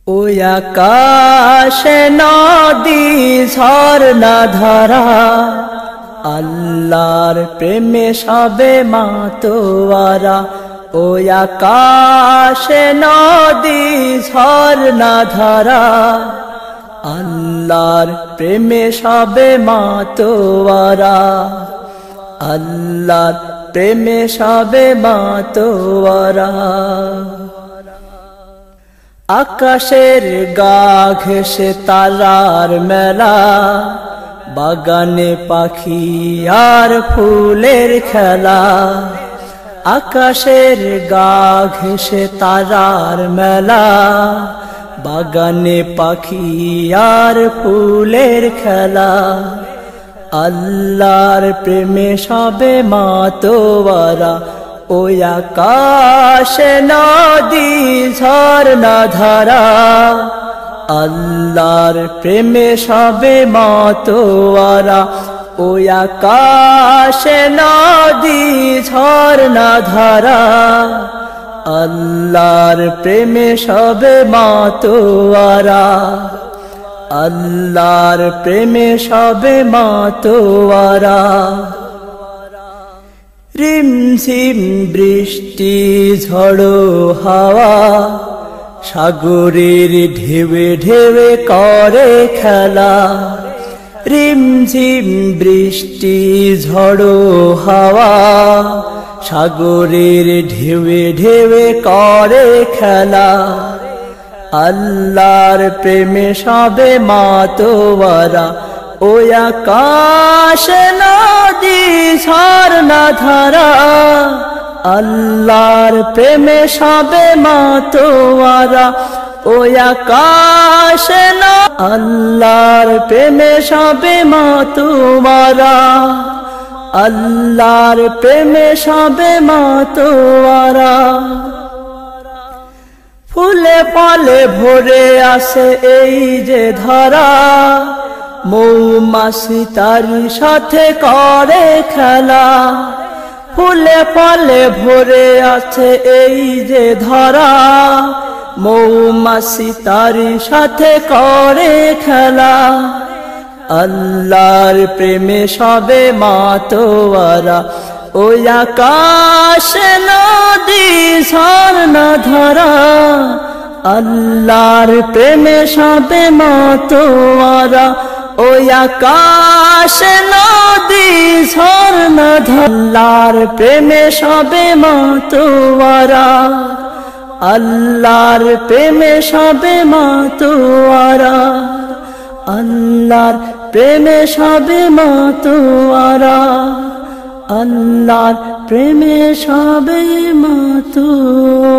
ওই আকাশে নদী ঝরনা ধারা, আল্লাহর প্রেমে সবে মাতোয়ারা। ওই আকাশে নদী ঝরনা ধারা, আল্লাহর প্রেমে সবে মাতোয়ারা। আল্লাহর প্রেমে সবে মাতোয়ারা। আকাশের গা ঘেঁষে তারার মেলা, বাগানে পাখি আর ফুলের খেলা। আকাশের গা ঘেঁষে তারার মেলা, বাগানে পাখি আর ফুলের খেলা। আল্লাহর প্রেমে সবে মাতোয়ারা। ওই আকাশে নদী ঝরনা ধারা, আল্লাহর প্রেমে সবে মাতোয়ারা। ওই আকাশে নদী ঝরনা ধারা, আল্লাহর প্রেমে সবে মাতোয়ারা। আল্লাহর প্রেমে সবে মাতোয়ারা। রিমঝিম বৃষ্টি ঝড়ো হাওয়া, সাগরের ঢেউে ঢেউে করে খেলা। রিমঝিম বৃষ্টি ঝড়ো হাওয়া, সাগরের ঢেউে ঢেউে করে খেলা। আল্লাহর প্রেমে সবে মাতোয়ারা। ওই আকাশে নদী ঝরনা ধারা, আল্লাহর প্রেমে সবে মাতোয়ারা। ওই আকাশে আল্লাহর প্রেমে সবে মাতোয়ারা। আল্লাহর প্রেমে সবে মাতোয়ারা। ফুলে ফলে ভরে আসে এই যে ধরা, মৌমাছি তারি সাথে করে খেলা। ফুলে ফলে ভরে আছে এই যে ধরা, মৌমাছি তারি সাথে করে খেলা। আল্লাহর প্রেমে সবে মাতোয়ারা। ওই আকাশে নদী ঝরনা ধারা, আল্লাহর প্রেমে সবে মাতোয়ারা। ওই আকাশে নদী ঝরনা ধারা, আল্লাহর প্রেমে সবে মাতোয়ারা। আল্লাহর প্রেমে সবে মাতোয়ারা। আল্লাহর প্রেমে সবে মাতোয়ারা। আল্লাহর প্রেমে সবে মাতোয়ারা।